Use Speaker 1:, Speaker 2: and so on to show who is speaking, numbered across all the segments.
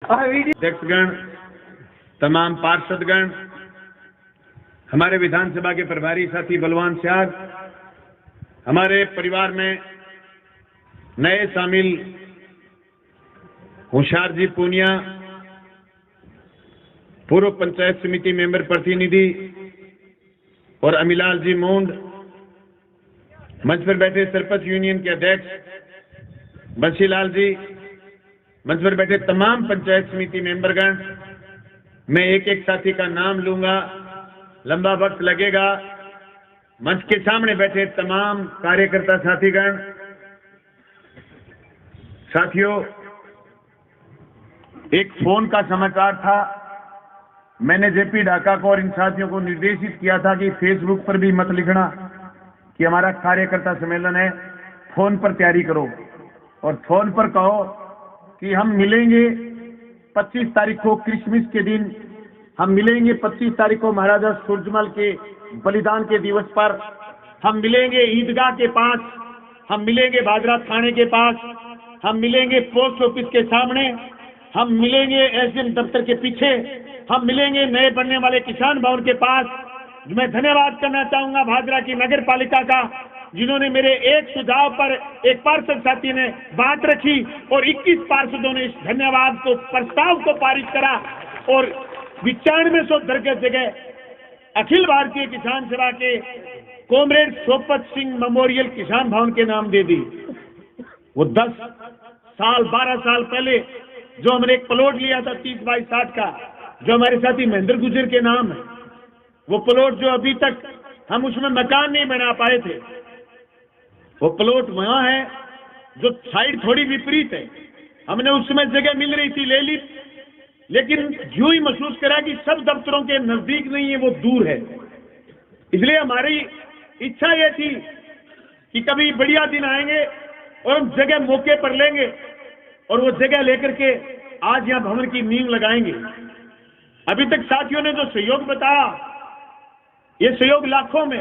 Speaker 1: अध्यक्षगण, तमाम पार्षदगण, हमारे विधानसभा के प्रभारी साथी बलवान सियाग, हमारे परिवार में नए शामिल होशियार जी पूनिया, पूर्व पंचायत समिति मेंबर प्रतिनिधि और अमिलाल जी मोंड, मंच पर बैठे सरपंच यूनियन के अध्यक्ष बंसीलाल जी, मंच पर बैठे तमाम पंचायत समिति मेंबरगण, मैं एक एक साथी का नाम लूंगा, लंबा वक्त लगेगा। मंच के सामने बैठे तमाम कार्यकर्ता साथीगण, साथियों, एक फोन का समाचार था। मैंने जेपी ढाका को और इन साथियों को निर्देशित किया था कि फेसबुक पर भी मत लिखना कि हमारा कार्यकर्ता सम्मेलन है, फोन पर तैयारी करो और फोन पर कहो कि हम मिलेंगे 25 तारीख को क्रिसमस के दिन, हम मिलेंगे 25 तारीख को महाराजा सूरजमल के बलिदान के दिवस पर, हम मिलेंगे ईदगाह के पास, हम मिलेंगे भादरा थाने के पास, हम मिलेंगे पोस्ट ऑफिस के सामने, हम मिलेंगे एसडीएम दफ्तर के पीछे, हम मिलेंगे नए बनने वाले किसान भवन के पास। मैं धन्यवाद करना चाहूंगा भादरा की नगर पालिका का, जिन्होंने मेरे एक सुझाव पर एक पार्षद साथी ने बात रखी और 21 पार्षदों ने इस धन्यवाद को प्रस्ताव को पारित करा और 9500 दरगज जगह अखिल भारतीय किसान सभा के कॉमरेड सोपत सिंह मेमोरियल किसान भवन के नाम दे दी। वो 10 साल 12 साल पहले जो हमने एक प्लॉट लिया था 30 बाई 60 का, जो हमारे साथी महेंद्र गुजर के नाम है, वो प्लॉट जो अभी तक हम उसमें मकान नहीं बना पाए थे, वो प्लॉट वहां है जो साइड थोड़ी विपरीत है। हमने उस समय जगह मिल रही थी, ले ली, लेकिन यूं ही महसूस करा कि सब दफ्तरों के नजदीक नहीं है, वो दूर है। इसलिए हमारी इच्छा ये थी कि कभी बढ़िया दिन आएंगे और हम जगह मौके पर लेंगे और वो जगह लेकर के आज यहाँ भवन की नींव लगाएंगे। अभी तक साथियों ने जो सहयोग बताया, ये सहयोग लाखों में,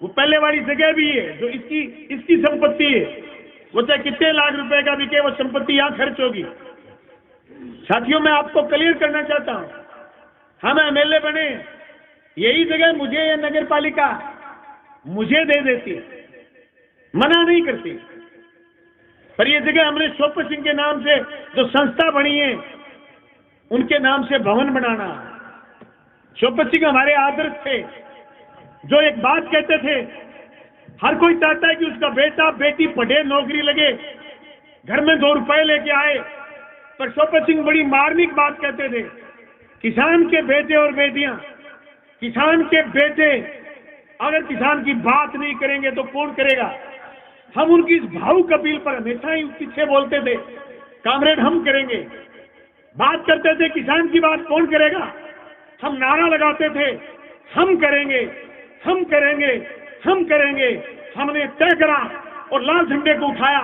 Speaker 1: वो पहले वाली जगह भी है जो इसकी संपत्ति है, वो चाहे कितने लाख रुपए का बिके, वो संपत्ति यहाँ खर्च होगी। साथियों, मैं आपको क्लियर करना चाहता हूं, हम एमएलए बने, यही जगह मुझे या नगर पालिका मुझे दे देती, मना नहीं करती, पर ये जगह हमने सोपत सिंह के नाम से जो संस्था बनी है उनके नाम से भवन बनाना। सोपत सिंह हमारे आदर्श थे, जो एक बात कहते थे, हर कोई चाहता है कि उसका बेटा बेटी पढ़े, नौकरी लगे, घर में 2 रुपए लेके आए, पर सोपत सिंह बड़ी मार्मिक बात कहते थे, किसान के बेटे और बेटियां, किसान के बेटे अगर किसान की बात नहीं करेंगे तो कौन करेगा। हम उनकी इस भावुक अपील पर हमेशा ही पीछे बोलते थे, कामरेड हम करेंगे। बात करते थे किसान की बात कौन करेगा, हम नारा लगाते थे, हम करेंगे, हम करेंगे, हम करेंगे। हमने तय करा और लाल झंडे को उठाया।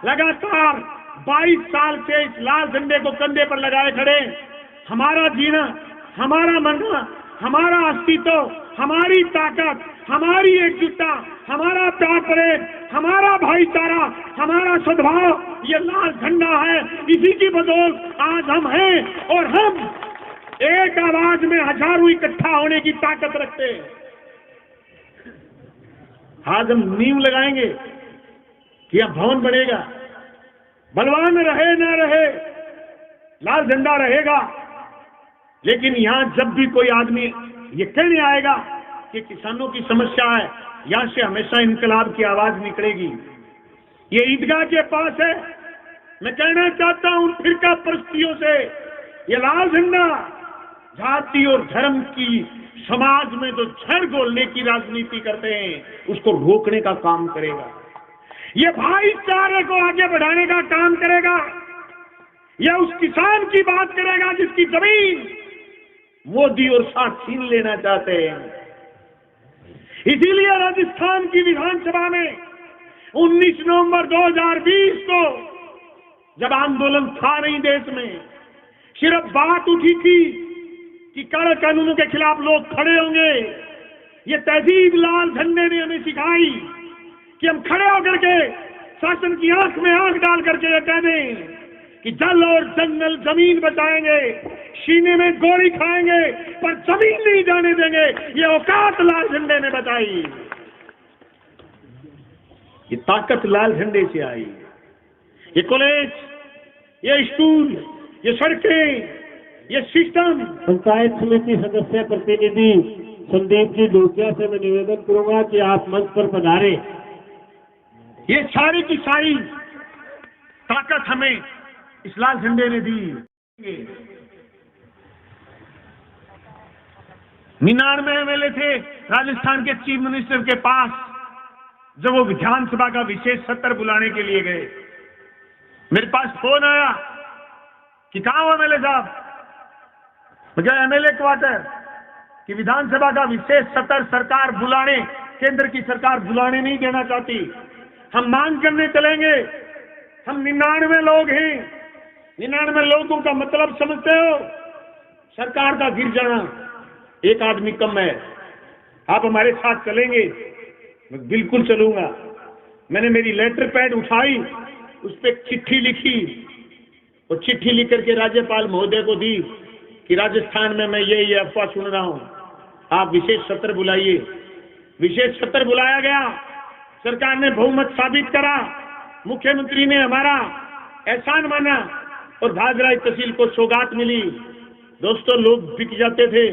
Speaker 1: लगातार 22 साल से इस लाल झंडे को कंधे पर लगाए खड़े। हमारा जीना, हमारा मरना, हमारा अस्तित्व, हमारी ताकत, हमारी एकजुटता, हमारा प्यार प्रेम, हमारा भाईचारा, हमारा सद्भाव, ये लाल झंडा है। इसी की बदौलत आज हम हैं और हम एक आवाज में हजारों इकट्ठा होने की ताकत रखते हैं। आज हम नींव लगाएंगे कि यह भवन बनेगा, बलवान रहे न रहे, लाल झंडा रहेगा, लेकिन यहां जब भी कोई आदमी ये कहने आएगा कि किसानों की समस्या है, यहां से हमेशा इनकलाब की आवाज निकलेगी। ये ईदगाह के पास है। मैं कहना चाहता हूं फिरका परस्तियों से, ये लाल झंडा जाति और धर्म की समाज में जो झड़ घोलने की राजनीति करते हैं उसको रोकने का काम करेगा। ये भाईचारे को आगे बढ़ाने का काम करेगा। यह उस किसान की बात करेगा जिसकी जमीन मोदी और शाह छीन लेना चाहते हैं। इसीलिए राजस्थान की विधानसभा में 19 नवंबर 2020 को जब आंदोलन था नहीं देश में, सिर्फ बात उठी थी कि काले कानूनों के खिलाफ लोग खड़े होंगे। ये तहजीब लाल झंडे ने हमें सिखाई कि हम खड़े होकर के शासन की आंख में आंख डाल करके ये कह दें
Speaker 2: कि जल और जंगल जमीन बचाएंगे, सीने में गोली खाएंगे पर जमीन नहीं जाने देंगे। ये औकात लाल झंडे ने बचाई, ये ताकत लाल झंडे से आई। ये कॉलेज, ये स्कूल, ये सड़कें, ये सिस्टम।
Speaker 3: पंचायत समिति सदस्य प्रतिनिधि संदीप जी डोकिया से मैं निवेदन करूंगा कि आप मंच पर पधारे।
Speaker 2: ये सारी की सारी ताकत हमें इस लाल झंडे ने दी। 99 MLA थे राजस्थान के चीफ मिनिस्टर के पास जब वो विधानसभा का विशेष सत्र बुलाने के लिए गए। मेरे पास फोन आया कि कहाँ हो MLA साहब? मुझे MLA क्वार्टर कि विधानसभा का विशेष सत्र सरकार बुलाने, केंद्र की सरकार बुलाने नहीं देना चाहती, हम मांग करने चलेंगे। हम 99 लोग हैं, 99 लोगों का मतलब समझते हो? सरकार का गिर जाना, एक आदमी कम है, आप हमारे साथ चलेंगे? मैं बिल्कुल चलूंगा। मैंने मेरी लेटर पैड उठाई, उस पर चिट्ठी लिखी और चिट्ठी लिख करके राज्यपाल महोदय को दी कि राजस्थान में मैं ये अफवाह सुन रहा हूं, आप विशेष सत्र बुलाइए। विशेष सत्र बुलाया गया, सरकार ने बहुमत साबित करा, मुख्यमंत्री ने हमारा एहसान माना और भागराई तहसील को सौगात मिली। दोस्तों, लोग बिक जाते थे,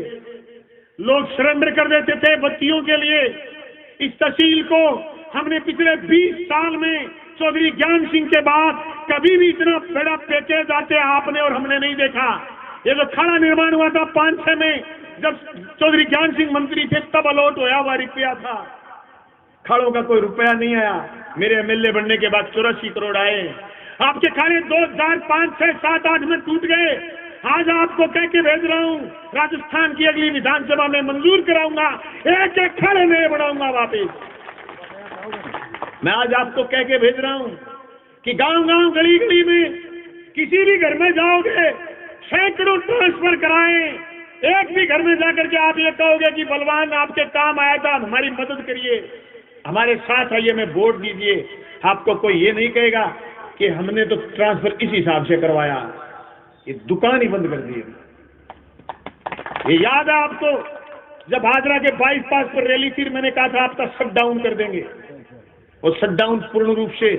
Speaker 2: लोग सरेंडर कर देते थे बत्तियों के लिए। इस तहसील को हमने पिछले 20 साल में चौधरी ज्ञान सिंह के बाद कभी भी इतना बड़ा पैकेज आते आपने और हमने नहीं देखा। ये जो खड़ा निर्माण हुआ था 5-6 में, जब चौधरी ज्ञान सिंह मंत्री थे तब अलॉट होया हुआ रुपया था, खड़ों का कोई रुपया नहीं आया। मेरे MLA बनने के बाद 84 करोड़ आए। आपके खाने 2005, 6, 7, 8 में टूट गए। आज आपको कह के भेज रहा हूं, राजस्थान की अगली विधानसभा में मंजूर कराऊंगा, एक एक खाने में बनाऊंगा वापिस। मैं आज आपको कह के भेज रहा हूं कि गांव-गांव, गली-गली में किसी भी घर में जाओगे, सैकड़ों ट्रांसफर कराएं, एक भी घर में जाकर के आप ये कहोगे कि बलवान आपके काम आया था, हमारी मदद करिए, हमारे साथ आइए, में वोट दीजिए। आपको कोई ये नहीं कहेगा कि हमने तो ट्रांसफर इस हिसाब से करवाया, ये दुकान ही बंद कर दी। ये याद है आपको, जब हाजरा के बाईपास पर रैली थी, मैंने कहा था आपका शट डाउन कर देंगे, और शट डाउन पूर्ण रूप से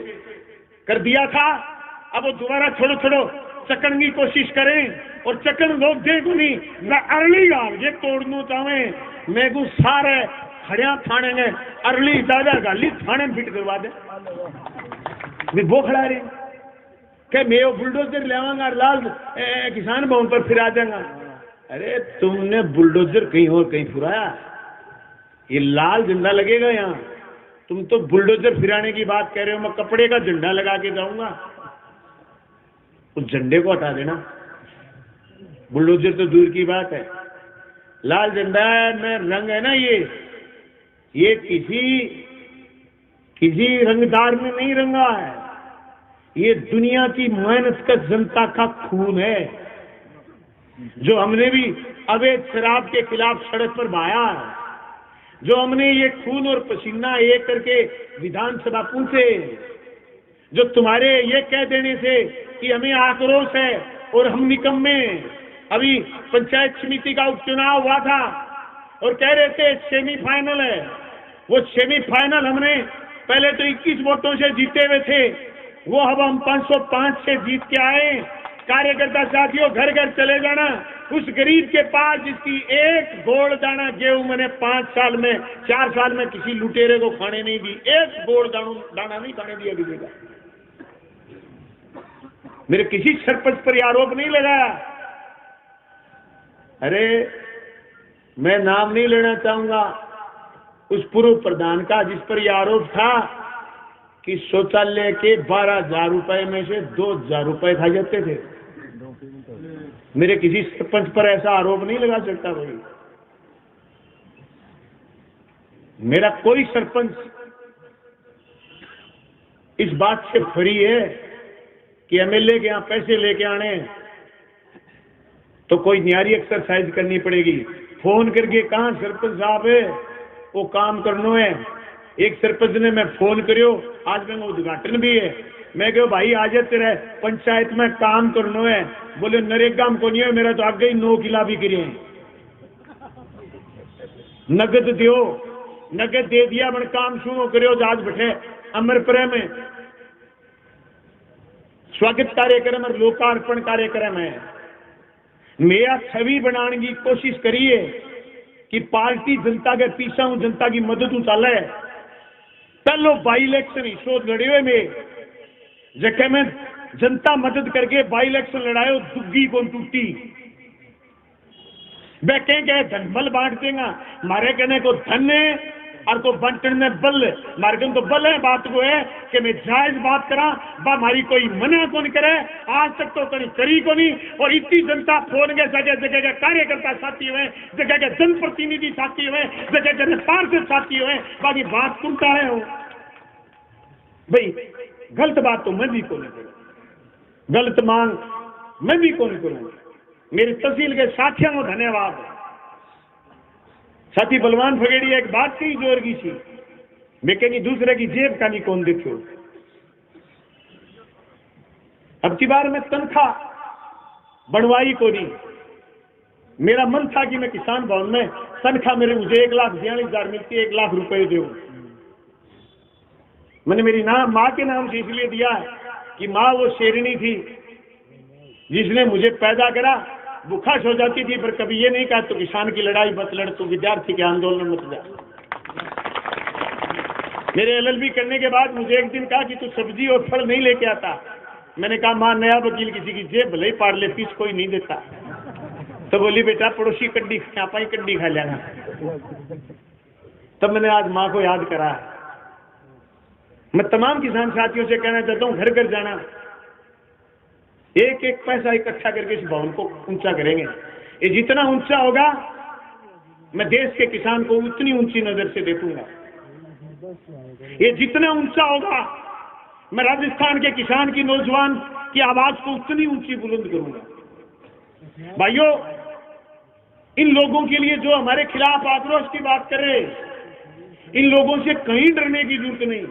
Speaker 2: कर दिया था। अब वो दोबारा छोड़ो चकन की कोशिश करें और चकन लोग देखो नहीं, मैं अरली गाल ये तोड़ना चाहे, मैं को सारे खड़िया थाने में अरली दादा गाली थाने में फिट करवा दे। मैं वो खड़ा रही क्या मैं वो बुलडोजर लेवांगा लाल किसान भवन पर फिर आ जाऊंगा। अरे तुमने बुलडोजर कहीं और कहीं फुराया, ये लाल झंडा लगेगा यहाँ। तुम तो बुलडोजर फिराने की बात कह रहे हो, मैं कपड़े का झंडा लगा के जाऊंगा। उस झंडे को हटा देना, बुलडोजर तो दूर की बात है, लाल झंडा में रंग है ना, ये किसी रंगदार में नहीं रंगा है, ये दुनिया की मेहनत का जनता का खून है, जो हमने भी अवैध शराब के खिलाफ सड़क पर बहाया है, जो हमने ये खून और पसीना एक करके विधानसभा पूछे, जो तुम्हारे ये कह देने से कि हमें आक्रोश है और हम निकम्मे। अभी पंचायत समिति का उपचुनाव हुआ था और कह रहे थे सेमीफाइनल है, वो सेमीफाइनल हमने पहले तो 21 वोटों से जीते हुए थे, वो अब हम 505 से जीत के आए। कार्यकर्ता साथियों, घर घर चले जाना, उस गरीब के पास जिसकी एक गोल दाना गेहूं मैंने 4 साल में किसी लुटेरे को खाने नहीं दी, एक गोल दाना नहीं खाने दिया किसी का। मेरे किसी सरपंच पर आरोप नहीं लगाया। अरे मैं नाम नहीं लेना चाहूंगा उस पूर्व प्रधान का जिस पर यह आरोप था कि शौचालय के 12,000 रुपए में से 2,000 रुपए खा जाते थे। मेरे किसी सरपंच पर ऐसा आरोप नहीं लगा सकता भाई। मेरा कोई सरपंच इस बात से फ्री है कि MLA के यहां पैसे लेके आने तो कोई न्यारी एक्सरसाइज करनी पड़ेगी। फोन करके कहा सरपंच साहब है वो काम करना है। एक सरपंच ने मैं फोन करियो, आज मैं उद्घाटन भी है, मैं कहो भाई आज तेरे पंचायत में काम करना है। बोले नरेगा में को नहीं है, मेरा तो आगे ही 9 किला भी गिरे हैं। नगद दियो, नगद दे दिया, मन काम शुरू करो। आज बैठे अमरपुर में स्वागत कार्यक्रम और लोकार्पण कार्यक्रम है। मेरा छवि बनाने की कोशिश करिए कि पार्टी जनता के पीछा हूं, जनता की मदद उचाले। पहलो बाई इलेक्शन हिस्सों लड़े हुए में जगह में जनता मदद करके बाई इलेक्शन लड़ायो, दुग्गी को टूटी। वे कहें धनबल बांट देगा, मारे कहने को धन है और को बंटन में बल। मार्गन तो बल है। बात को है कि मैं जायज बात करा, बा हमारी कोई मना कौन करे। आज तक तो कहीं करी को नहीं। और इतनी जनता फोन के जगह जगह के कार्यकर्ता साथी हुए, जगह के जनप्रतिनिधि साथी हुए, जगह के पार्षद साथी हुए, बाकी बात सुनता है हो भाई। गलत बात तो मैं भी को नहीं करूँ, गलत मांग मैं भी को नहीं करूँ। मेरी तहसील के साथियों को धन्यवाद। साथी बलवान फगेड़िया एक बात कही जोर की थी, मैं कहेंगी दूसरे की जेब का नहीं कौन देखो। अब की बार मैं तनख्वाह बनवाई को नहीं। मेरा मन था कि मैं किसान भवन में तनख्वाह मेरे मुझे 1,42,000 मिलती है, 1 लाख रुपए दूं। मैंने मेरी माँ के नाम से इसलिए दिया कि माँ वो शेरनी थी जिसने मुझे पैदा करा। भूखा सो जाती थी पर कभी ये नहीं कहा तो किसान की लड़ाई मत लड़, तो विद्यार्थी के आंदोलन मत जा। मेरे LLB करने के बाद मुझे एक दिन कहा कि तू सब्जी और फल नहीं लेके आता। मैंने कहा माँ नया वकील किसी की जेब भले ही पार ले, फीस कोई नहीं देता। तो बोली बेटा पड़ोसी कड्डी आप ही कड्डी खा लेना। तब मैंने आज माँ को याद करा। मैं तमाम किसान साथियों से कहना चाहता हूँ, घर घर जाना, एक एक पैसा इकट्ठा करके इस भवन को ऊंचा करेंगे। ये जितना ऊंचा होगा मैं देश के किसान को उतनी ऊंची नजर से देखूंगा। ये जितना ऊंचा होगा मैं राजस्थान के किसान की नौजवान की आवाज को उतनी ऊंची बुलंद करूंगा। भाइयों, इन लोगों के लिए जो हमारे खिलाफ आक्रोश की बात कर रहे, इन लोगों से कहीं डरने की जरूरत नहीं।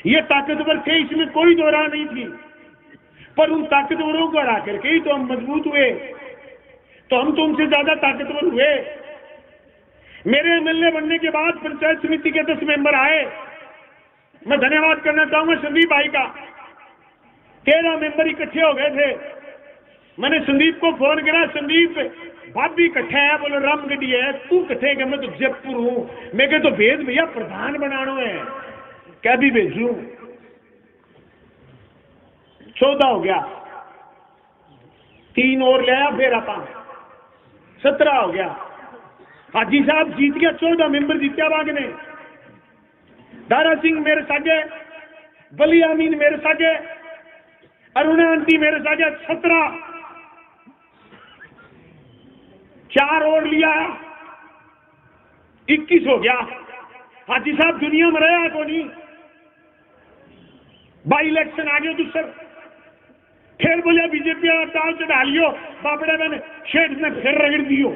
Speaker 2: ये ताकतवर थे, इसमें कोई दो राह नहीं थी, पर उन ताकतवरों को हरा करके ही तो हम मजबूत हुए। तो हम तो उनसे ज्यादा ताकतवर हुए। मेरे MLA बनने के बाद पंचायत समिति के 10 मेंबर आए। मैं धन्यवाद करना चाहूंगा संदीप भाई का। 13 मेंबर इकट्ठे हो गए थे। मैंने संदीप को फोन करा, संदीप भाभी इकट्ठे है। बोलो रामगढ़ी है, तू कट्ठे है? मैं तो जयपुर हूं। मैं कह तो भेज भैया, प्रधान बनाना है। क्या भी भेजू? 14 हो गया, 3 और ले आया, फिर आप 17 हो गया। हाजी साहब जीत गया, 14 मेंबर जीत्या बाग ने। दारा सिंह मेरे सागे, बली अमीन मेरे सागे, अरुणा आंटी मेरे सागे, 17। 4 और लिया, 21 हो गया। हाजी साहब दुनिया में रहा को नहीं। बाई इलेक्शन आ गया दूसर, फिर बोलिया बीजेपी वाला टाल चढ़ा लियो। बापड़े मैंने शेठ ने फिर रगड़ दियो।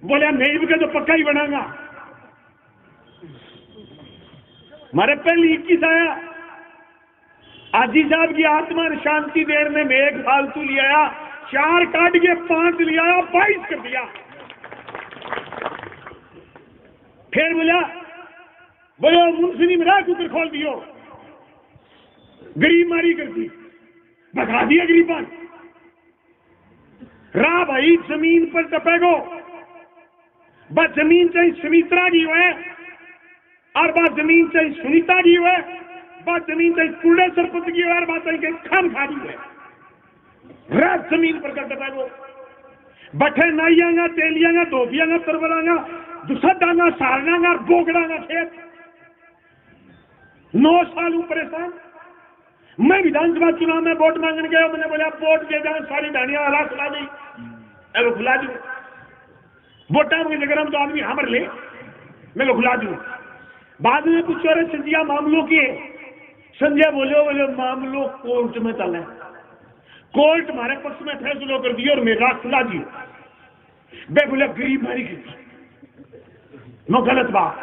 Speaker 2: बोलिया नहीं भी तो पक्का ही बनागा। हमारे पहले 21 आया। हाजी साहब की आत्मा शांति देने में एक फालतू ले आया, 4 काट के 5 ले आया, 22 कर दिया। फिर बोलो मुंशी मेरा कुकर खोल दियो। गरीब मारी कर दी, भगा दिया गरीबान। रा भाई जमीन पर टपेगो, बस जमीन चाहे सुमित्रा की हुए और बात जमीन चाहे सुनीता की हुए, बात जमीन चाहे कूड़े सरपंच की हुए और बात चाहे खान खानी हुए। रात जमीन पर कर टपेगो, बठे नाइयागा, तेलियागा, धोबियागा, तरवरागा, दुसदागा, सारनागा, बोगड़ागा खेत। 9 साल परेशान। मैं विधानसभा चुनाव में वोट मांगने गया। मैंने बोला वोट दे जाए, सारी डानियां हला सुना दी, अरे खुला दू वोटा की जगह हम तो आदमी हमर ले, मैं खुला दू। बाद में पूछो अरे संजय मामलों की है। संजय बोले मामलों कोर्ट में चले, कोर्ट हमारे पक्ष में फैसला कर दिया और मेरा खुला दी। मैं बोले गरीब मारी की नो गलत बात।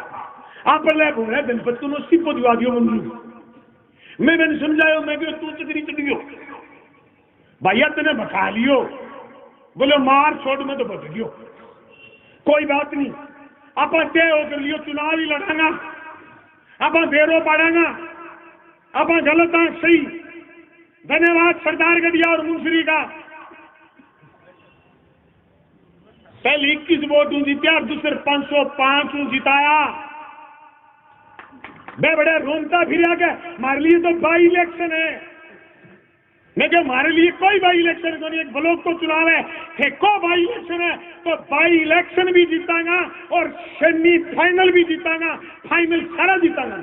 Speaker 2: आप बोले गणपति को सिपो दिवा दियो मंजूर। मैं मैंने समझायो, मैं क्यों तू चकरी चढ़ियो भैया तेने बता लियो, बोले मार छोड़ में तो बच गयो, कोई बात नहीं, आप तय होकर लियो चुनाव ही लड़ांगा, आप फेरो पड़ेगा, आप गलत सही। धन्यवाद सरदार गढ़िया और मुंसरी का। पहले 21 वोट जीत्या, दूसरे 505 जिताया। मैं बड़े रोनता फिर के हमारे लिए तो बाई इलेक्शन है। मैं क्या हमारे लिए कोई बाई इलेक्शन तो नहीं, एक ब्लॉक को चुनाव है, को बाई इलेक्शन है तो बाई इलेक्शन भी जीतागा और सेमी फाइनल भी जीतागा, फाइनल सारा जीतागा।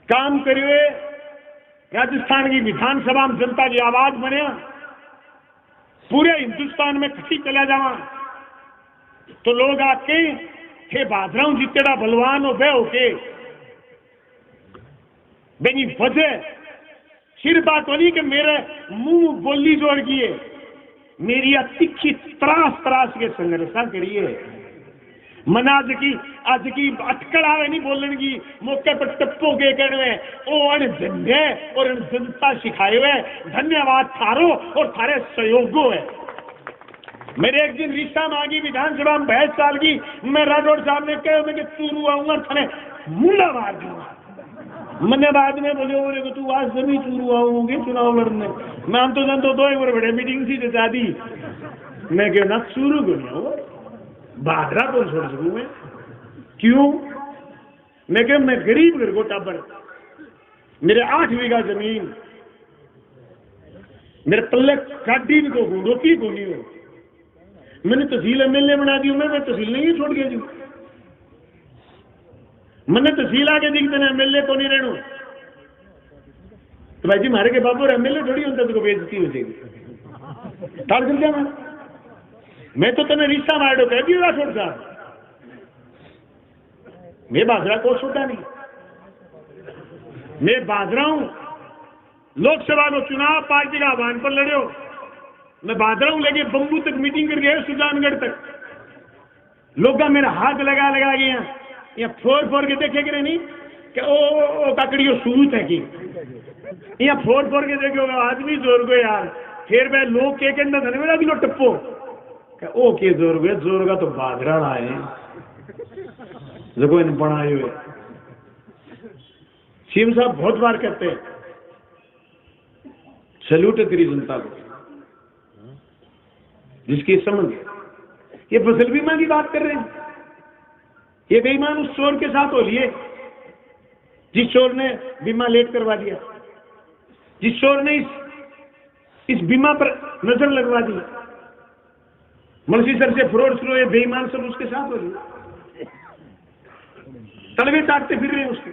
Speaker 2: काम करिए, राजस्थान की विधानसभा में जनता की आवाज बने, पूरे हिंदुस्तान में खटी चला जावा तो लोग आके हे बादराऊ जितेड़ा बलवान हो बे होके बेनी वजह सिर बात होनी कि मेरे मुंह बोली जोड़ किए, मेरी तिखी त्रास त्रास के संघर्षा करिए। मन आज की अटकड़ आवे नहीं बोलने की, मौके पर टप्पो के करवे ओ अन धंधे और अन जनता सिखाए हुए। धन्यवाद थारो और थारे सहयोगो है। मेरे एक दिन रिश्ता मांगी विधानसभा में 22 साल की, मैं राठौड़ साहब ने कहा मैं चूरू आऊंगा थाने मुंडा मार दूंगा। मैंने बाद में बोले कि तू आज सभी चूरू आओगे चुनाव लड़ने, मैं हम तो जानते दो एक बार बड़े मीटिंग थी जचा दी, मैं क्यों ना चूरू को नहीं आओ बादरा को छोड़ सकूं मैं, क्यों? मैं क्या मैं गरीब घर को टाबर, मेरे 8 बीघा जमीन, मेरे पल्ले गाड़ी को रोटी को नहीं हो, मैंने तहसील एमएलए बना दी, मैं तहसील नहीं छोड़ गया जी, मैंने तहसील आके दिखते ना एमएलए को नहीं रहना। तो भाई जी मारे के बाबू एमएलए थोड़ी होता तो बेइज्जती हो जाएगी, तार चल जाना। मैं तो तेने रिश्ता मारो कह दियो राठौड़ साहब, मैं बाजरा को छोटा नहीं, मैं बाजरा हूं। लोकसभा को चुनाव पार्टी का आह्वान पर लड़े हो, मैं बाजरा हूं, लेके बम्बू तक मीटिंग कर गए सुजानगढ़ तक, लोग मेरा हाथ लगा लगा गया, या फोर के देखे करे नहीं कि ओ काकड़ी सूत है कि या फोर के देखे आदमी जोर गो यार, फिर मैं लोग के कहना था मेरा किलो टप्पो ओ के जोर गए, जोर का तो बाजरा आए जो इन बनाए हुए। सीएम साहब बहुत बार कहते हैं सैल्यूट है तेरी जनता को, जिसकी समझ ये फसल बीमा की बात कर रहे हैं, ये बेईमान उस चोर के साथ हो लिए जिस चोर ने बीमा लेट करवा दिया, जिस चोर ने इस बीमा पर नजर लगवा दी, मुंशी सर से फ्रॉड शुरू, ये बेईमान सब उसके साथ हो रही, तलवे चाटते फिर रहे हैं उसके।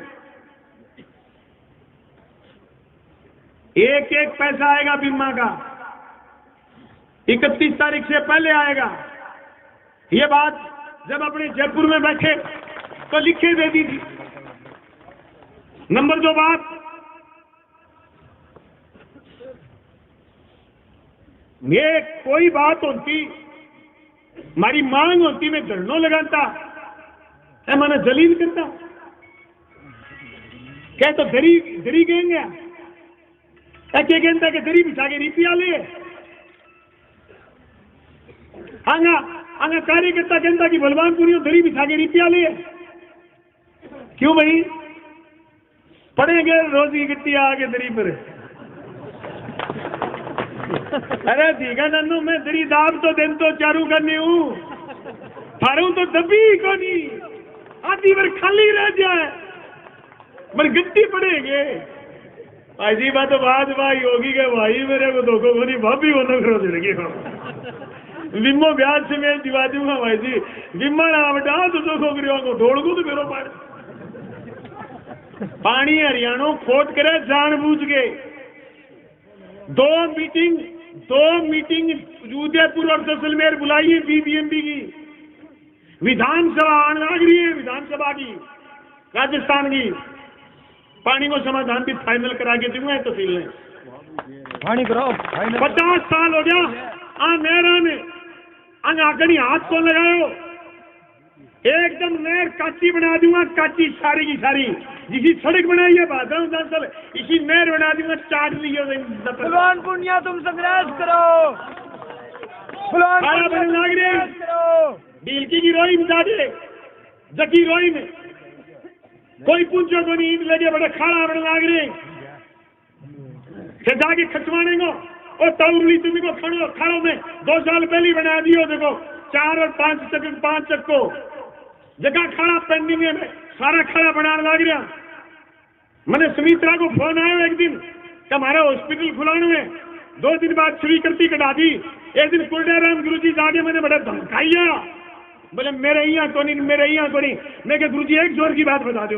Speaker 2: एक एक पैसा आएगा बीमा का, 31 तारीख से पहले आएगा। ये बात जब अपने जयपुर में बैठे तो लिखे दे दी थी। नंबर 2 बात, ये कोई बात होती, हमारी मांग होती, मैं धरनों लगाता है, मैंने जलील करता क्या तो दरी कहेंगे क्या कहता कि दरी बिछा के रिपिया ले आंगा आंगा कार्यकर्ता कहता कि बलवानपुरी दरी बिछा के रिपिया ले। क्यों भाई पड़ेंगे रोज की गिट्टी आगे दरी पर। अरे ठीक है नन्नू, मैं दरी दाब तो दिन तो चारू करनी हूं, थारू तो दबी को नहीं, आधी बार खाली रह जाए पर गिट्टी पड़ेंगे। ऐसी बात तो बाद भाई होगी कि भाई मेरे को धोखो को नहीं भाभी होना करो जिंदगी को विमो ब्याज से मैं दिवा दूंगा भाई जी, विमा ना बटा तो धोखो करियो ढोल को तो मेरो पानी हरियाणा खोट करे जानबूझ के। 2 मीटिंग उदयपुर और जैसलमेर बुलाई बीबीएमबी की, विधानसभा आने लग रही है, विधानसभा की राजस्थान की, पानी को समाधान भी फाइनल करा के दूंगा तहसील ने,
Speaker 4: पानी करो
Speaker 2: 50 साल हो गया आ मेरा ने आगनी हाथ को लगाओ, एकदम नहर काची बना दूंगा, काची सारी की सारी। जिसी सड़क बनाई है बादल दरअसल इसी नहर बना दूंगा, चाट लियो।
Speaker 4: भगवान पुनिया तुम संघर्ष करो,
Speaker 2: खाना बनने लग रहे डीलकी की रोई में जाके जकी रोई में कोई पूछो को नहीं लगे बड़े खाना बनने लग रहे जाके खचवाने को और ताउली तुम्हें को खाड़ों में 2 साल पहले ही बना दियो। देखो 4 और 5 चक्को जगह खाना पेंडिंग में सारा खाना बनाने लग गया। मैंने सुमित्रा को फोन आया एक दिन कि हमारा हॉस्पिटल खुलाने में 2 दिन बाद स्वीकृति कटा दी। एक दिन कुलडेराम गुरु जी जाके मैंने बड़ा धमकाइया, बोले मेरे यहाँ को नहीं, मेरे यहाँ को नहीं। मैं क्या गुरु जी एक जोर की बात बता दो।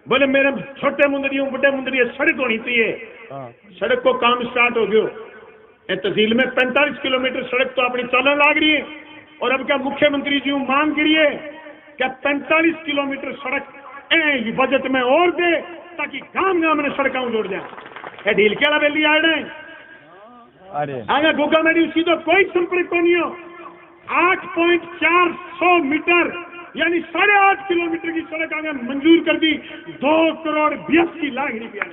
Speaker 2: बोले मेरे छोटे मुंदरी बड़े मुंदरी सड़क होनी चाहिए। सड़क को काम स्टार्ट हो गयो। तहसील में 45 किलोमीटर सड़क तो अपनी चलने लग रही है और अब क्या मुख्यमंत्री जी मांग करिए क्या 45 किलोमीटर सड़क बजट में और दे ताकि गांव गांव में सड़कों जोड़ जाए। ढील के वाला बेली आए आगे गोगा मेरी उसी तो कोई संपर्क को नहीं हो। 8.400 मीटर यानी 8.5 किलोमीटर की सड़क आगे मंजूर कर दी। 2,82,00,000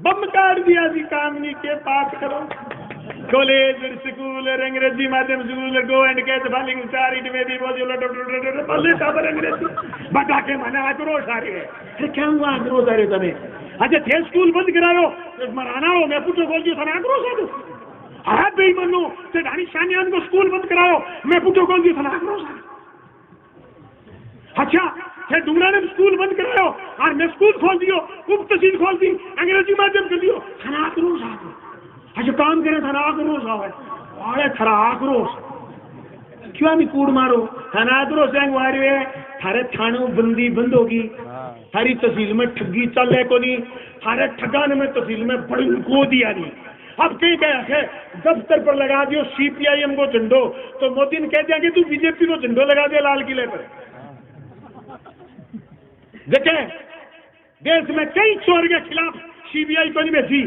Speaker 2: बम काट दिया जी। काम नहीं के पास करो कॉलेज स्कूल अंग्रेजी माध्यम school go and catch falling star it में भी बोले टाबर अंग्रेजी बता के माने आक्रोश आ रही है। अरे क्या हुआ आक्रोश आ रहे तने? अच्छा थे स्कूल बंद करायो मराना हो मैं पूछो बोल दियो थाने आक्रोश आ दो। अरे बेईमानो ते धानी शानियान को स्कूल बंद कराओ मैं पूछो बोल दियो थाने आक्रोश आ। अच्छा थे डुंगरा ने स्कूल बंद करायो और मैं स्कूल खोल दियो, उप तहसील खोल दी, अंग्रेजी माध्यम कर दियो, थाना आक्रोश आ दो। अच्छा काम करे थाना आक्रोश आवे। अरे थारा आक्रोश क्यों नहीं कूड़ मारो? थाना आक्रोश है थारे थानों बंदी बंद होगी, थारी तहसील में ठगी चले को नहीं, थारे ठगान में तहसील में बड़ी को दिया नहीं। अब कहीं क्या है दफ्तर पर लगा दियो CPIM को झंडो तो मोदी ने कह दिया कि तू बीजेपी को झंडो लगा दे लाल किले पर। देखे देश में कई चोर के खिलाफ CBI को नहीं भेजी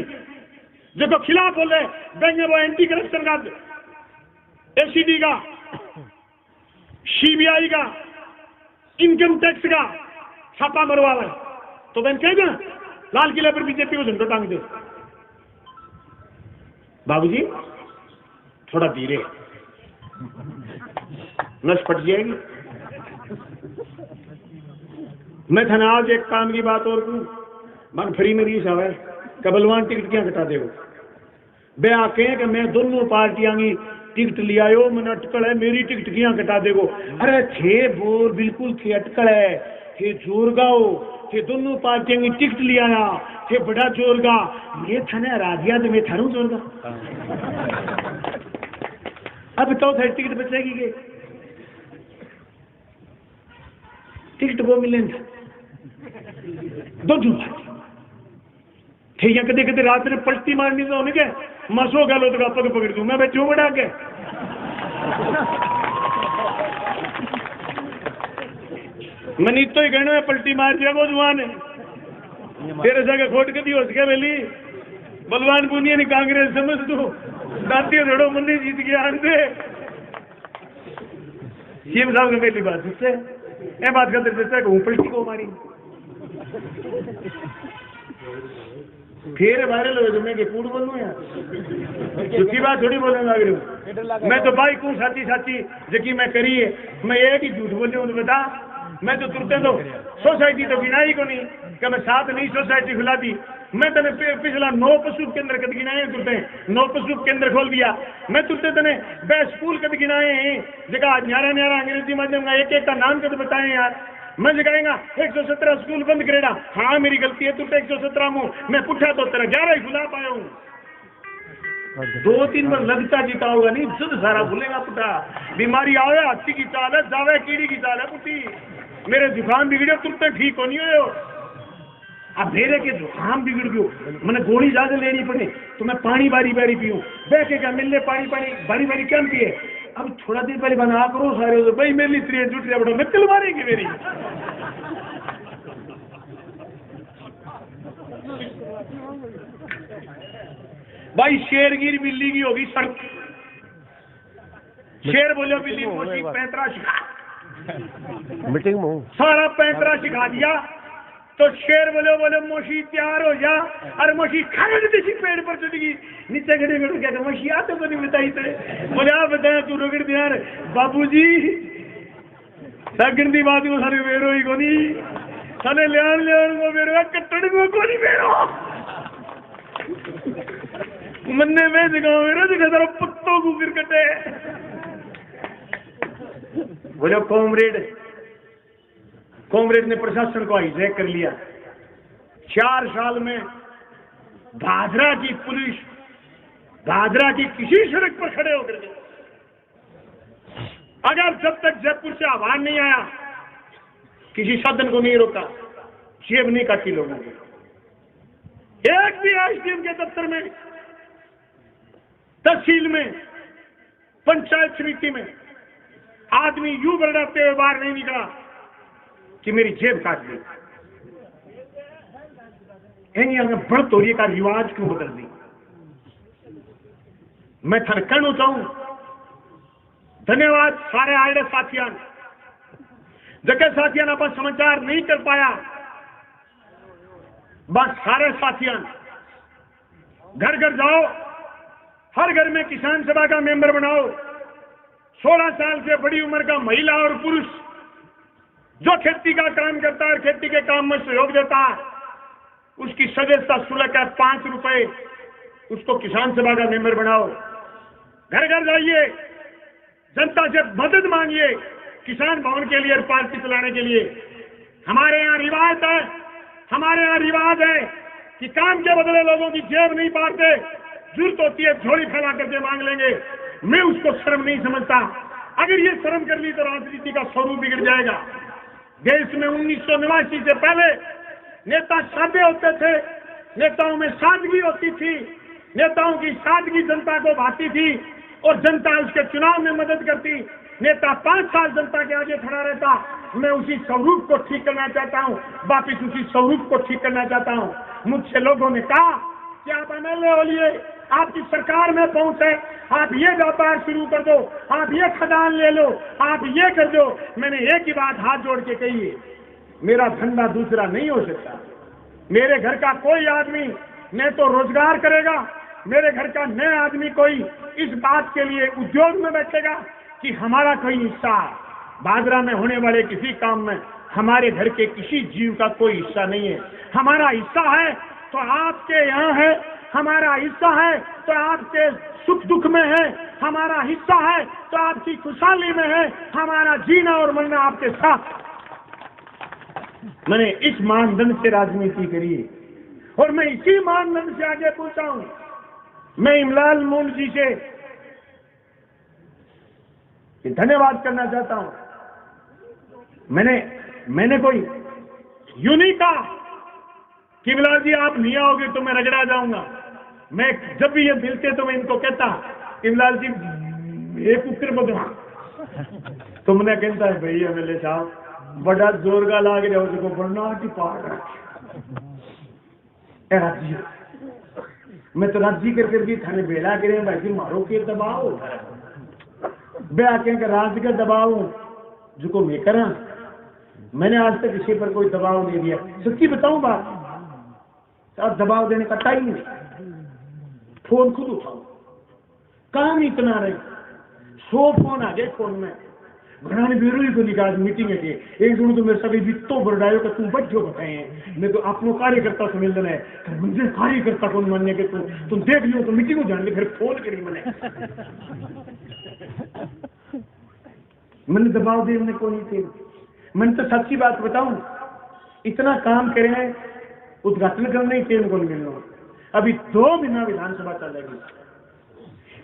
Speaker 2: देखो खिलाफ बोले बैंक वो एंटी करप्शन का ACD का CBI का इनकम टैक्स का छापा मरवा रहा है तो बैंक कहेगा लाल किले पर बीजेपी को झंडो टांग दो। बाबूजी थोड़ा धीरे नस फट जाएगी। मैं थाना आज एक काम की बात और कहूं मन फ्री में रीस आवे कबलवान टिकट क्या कटा देव बे आके कि मैं दोनों पार्टियां की टिकट ले आयो मैंने अटकल है मेरी टिकट क्या कटा देगो। अरे थे बोर बिल्कुल थे अटकल है थे जोर गाओ थे दोनों पार्टियां की टिकट ले आया थे बड़ा जोर गा ये थाने राजिया तो मैं थारू जोर गा। अब तो थे टिकट बचेगी के टिकट वो मिले दो थे या कदे कदे रात ने पलटी मारनी तो होने के मसो गलो तो पग पकड़ दूं मैं बैठू बड़ा के मनीत तो ही कहने में पलटी मार दिया वो जुआन तेरे जगह खोट के दी हो सके बेली बलवान पुनिया ने कांग्रेस समझ दो दाती रड़ो मंदी जीत गया आंदे सीएम साहब ने पहली बात सच्चे ये बात करते सच्चा कि पलटी को मारी फिर वायरल हो मैं कूड़ बोलूं यार झूठी बात थोड़ी बोलने लग रही हूँ। मैं तो भाई कूँ साची साची जबकि मैं करी है मैं एक ही झूठ बोली हूँ बता मैं तो तुरते तो सोसाइटी तो गिनाई को नहीं कि मैं 7 नहीं सोसाइटी खुला दी मैं तने पिछला 9 पशु केंद्र कद गिनाए तुरते 9 पशु केंद्र खोल दिया मैं तुरते तने बे स्कूल कद गिनाए हैं जगह न्यारा न्यारा अंग्रेजी माध्यम का एक का नाम कद बताए यार मैं जगाएगा 117 स्कूल बंद करेगा। हाँ मेरी गलती है तुरते 117 हूँ मैं पूछा तो तेरा 11 ही खुला पाया हूँ 2-3 बार लगता जीता होगा नहीं जुद सारा भूलेगा पुटा बीमारी आवे हाथी की चाल है जावे कीड़ी की चाल है पुटी मेरे जुकाम बिगड़े तुरते ठीक होनी हो अब मेरे के जुकाम बिगड़ गयो मैंने गोली ज्यादा लेनी पड़े तो मैं पानी बारी बारी पीऊं बैठे क्या मिलने पानी बारी बारी क्या पिए। अब थोड़ा देर पहले बना करो सारे तो भाई मेरी स्त्री जुट रहा बड़ा नकल मारेंगे मेरी भाई शेरगिर बिल्ली की होगी सड़क शेर बोलो बिल्ली मोची 35
Speaker 5: मीटिंग में
Speaker 2: सारा पैंतरा सिखा दिया। तो शेर बोले बोले मोशी तैयार हो जा। अरे मोशी खड़े थी पेड़ पर चढ़ गई, नीचे खड़े खड़े क्या मोशी आते तो नहीं बताई थे। बोले आप बताया तू रगड़ दिया बाबूजी लगन दी बात को सारे बेरो ही कोनी साले लियान को बेरो कट्टड़ को कोनी बेरो मन्ने में जगह बेरो जगह सारा पत्तों को गिर कटे। बोले कॉमरेड ने प्रशासन को हाईजैक कर लिया। 4 साल में भादरा की पुलिस भादरा की किसी सड़क पर खड़े होकर गए। अगर जब तक जयपुर से आह्वान नहीं आया, किसी साधन को नहीं रोका, जेब नहीं काटी लोगों की। एक भी एसडीएम के दफ्तर में, तहसील में, पंचायत समिति में आदमी यूं बरड़ाते हुए बाहर नहीं निकला कि मेरी जेब काट दी। बढ़ तोड़िए का रिवाज क्यों बदल दी? मैं थाने कहना चाहूं धन्यवाद सारे आए साथियां जगह साथियां अपन समाचार नहीं कर पाया। बस सारे साथियां घर घर जाओ, हर घर में किसान सभा का मेंबर बनाओ। 16 साल से बड़ी उम्र का महिला और पुरुष जो खेती का काम करता है और खेती के काम में सहयोग देता है, उसकी सदस्यता शुल्क है 5 रुपए। उसको किसान सभा का मेंबर बनाओ। घर घर जाइए, जनता से मदद मांगिए किसान भवन के लिए और पार्टी चलाने के लिए। हमारे यहाँ रिवाज है कि काम के बदले लोगों की जेब नहीं पाते। जरूरत होती है झोली फैला करके मांग लेंगे। मैं उसको शर्म नहीं समझता। अगर ये शर्म कर ली तो राजनीति का स्वरूप बिगड़ जाएगा। देश में 1989 से पहले नेता सादे होते थे, नेताओं में सादगी होती थी, नेताओं की सादगी जनता को भाती थी और जनता उसके चुनाव में मदद करती। नेता 5 साल जनता के आगे खड़ा रहता। मैं उसी स्वरूप को ठीक करना चाहता हूँ, वापिस उसी स्वरूप को ठीक करना चाहता हूँ। मुझसे लोगों ने कहा कि आप एमएलए हो लिए, आपकी सरकार में पहुंच है, आप ये व्यापार शुरू कर दो, आप ये खदान ले लो, आप ये कर दो। मैंने एक ही बात हाथ जोड़ के कही है, मेरा धंधा दूसरा नहीं हो सकता। मेरे घर का कोई आदमी न तो रोजगार करेगा, मेरे घर का नया आदमी कोई इस बात के लिए उद्योग में बैठेगा कि हमारा कोई हिस्सा है। भादरा में होने वाले किसी काम में हमारे घर के किसी जीव का कोई हिस्सा नहीं है। हमारा हिस्सा है तो आपके यहाँ है, हमारा हिस्सा है तो आपके सुख दुख में है, हमारा हिस्सा है तो आपकी खुशहाली में है, हमारा जीना और मरना आपके साथ। मैंने इस मानदंड से राजनीति करी है और मैं इसी मानदंड से आगे पहुंचा हूं। मैं इमलाल मूल जी से धन्यवाद करना चाहता हूं। मैंने कोई यूं नहीं कहा कि इमलाल जी आप नहीं आओगे तो मैं रगड़ा जाऊंगा। मैं जब भी ये मिलते तो मैं इनको कहता इमलाल जी एक उत्तर बदला तुमने कहता है भैया एमएलए साहब बड़ा जोर का लाग रहा हो बढ़ना की पार राज्य मैं तो राज्य करके भी थाने बेड़ा करे भाई मारो के दबाव ब्याह के राज्य का दबाव जो को मैं करा। मैंने आज तक किसी पर कोई दबाव नहीं दिया। सच्ची बताऊं बात, आप दबाव देने का टाइम नहीं। फोन खुद उठाओ, काम इतना रहे 100 फोन आ गए फोन में घराने बेरोई को निकाल मीटिंग है एक दिन तो मेरे सभी वित्तो बरडायो का तुम बच्चों बताए हैं। मैं तो अपनों कार्यकर्ता सम्मेलन है मुझे कार्यकर्ता कौन मानने के तुम देख लियो तो मीटिंग हो जाने फिर फोन करी मैंने दबाव देने को नहीं थे। मैंने तो सच्ची बात बताऊं इतना काम करे हैं उद्घाटन करने के को नहीं मिलना। अभी 2 महीना विधानसभा चलेगी,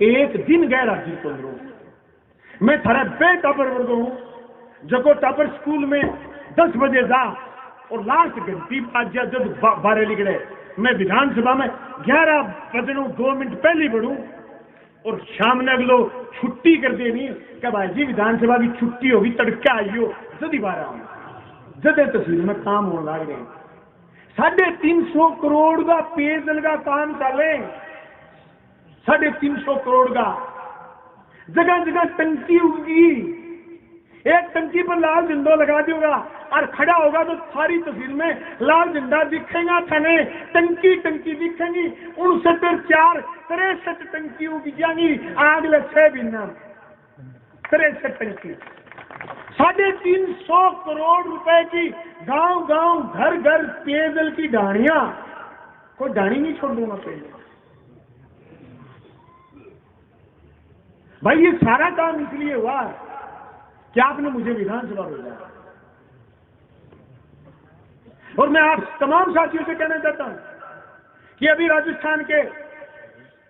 Speaker 2: एक दिन गैर हाजिर को लो। मैं थारा बेटापर वर्ग हूं जको टापर स्कूल में 10 बजे जा और लास्ट घंटी बाज जब 12 निकले मैं विधानसभा में 11 बजे 2 मिनट पहले बढ़ूं और शाम ने अगलो छुट्टी कर देनी क्या भाई जी विधानसभा की छुट्टी होगी तड़के आइयो जदी 12 जदे तहसील में काम होने लग गए। 350 करोड़ का पेयजल का काम चले 350 करोड़ का जगह जगह टंकी उगी एक टंकी पर लाल झंडो लगा दूंगा और खड़ा होगा तो सारी तस्वीर में लाल झंडा दिखेगा, थाने टंकी टंकी दिखेंगी, 69 63 टंकी उग जाएंगी, अगले 6 महीना 63 टंकी, 350 करोड़ रुपए की गांव गांव घर घर पेयजल की ढाणियां, कोई ढाणी नहीं छोड़ दूंगा पेयजल। भाई ये सारा काम इसलिए हुआ कि आपने मुझे विधानसभा भेजा, और मैं आप तमाम साथियों से कहना चाहता हूं कि अभी राजस्थान के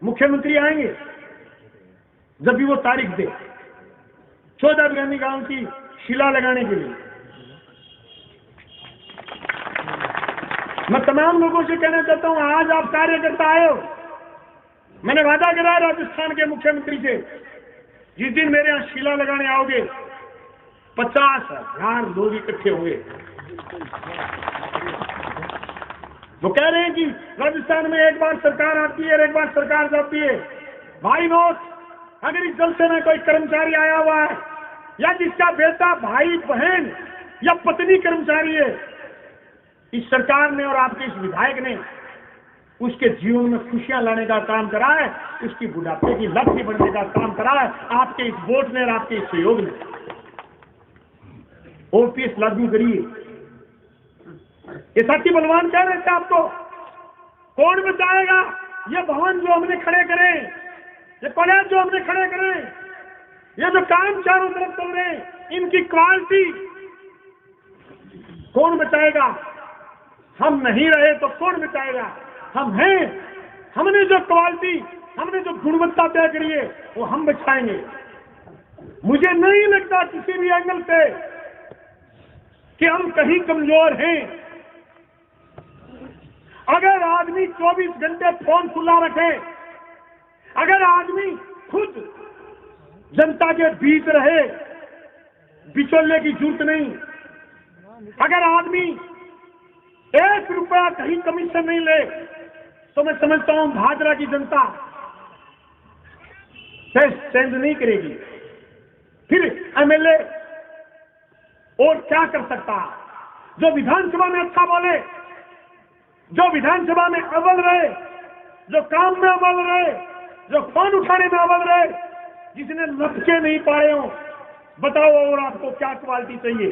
Speaker 2: मुख्यमंत्री आएंगे, जब भी वो तारीख दे 14 बिरानी गांव की शिला लगाने के लिए, मैं तमाम लोगों से कहना चाहता हूं, आज आप कार्यकर्ता आए हो, मैंने वादा करा राजस्थान के मुख्यमंत्री से, जिस दिन मेरे यहां शिला लगाने आओगे 50,000 लोग इकट्ठे होंगे। वो कह रहे हैं कि राजस्थान में एक बार सरकार आती है और एक बार सरकार जाती है। भाई नोट, अगर इस जलसे में कोई कर्मचारी आया हुआ है या जिसका बेटा भाई बहन या पत्नी कर्मचारी है, इस सरकार ने और आपके इस विधायक ने उसके जीवन में खुशियां लाने का काम करा है, उसकी बुढ़ापे की लत नहीं बढ़ने का काम करा है आपके इस वोट ने और आपके इस सहयोग ने। ओपीएस लागू करिए। ये साथी बलवान कह रहे थे आपको, कौन बचाएगा ये भवन जो हमने खड़े करे, ये कॉलेज जो हमने खड़े करे, ये जो काम चारों तरफ चल रहे हैं, इनकी क्वालिटी कौन बचाएगा? हम नहीं रहे तो कौन बचाएगा? हम हैं, हमने जो क्वालिटी, हमने जो गुणवत्ता तय करी है वो हम बचाएंगे। मुझे नहीं लगता किसी भी एंगल से कि हम कहीं कमजोर हैं। अगर आदमी 24 घंटे फोन खुला रखे, अगर आदमी खुद जनता के बीच रहे, बिचौले की जरूरत नहीं, अगर आदमी 1 रुपया कहीं कमीशन नहीं ले, तो मैं समझता हूं भाजपा की जनता चेंज नहीं करेगी। फिर एमएलए और क्या कर सकता? जो विधानसभा में अच्छा बोले, जो विधानसभा में अव्वल रहे, जो काम में अव्वल रहे, जो फोन उठाने में अव्वल रहे, जिसने लपके नहीं पाए हो, बताओ और आपको क्या क्वालिटी चाहिए?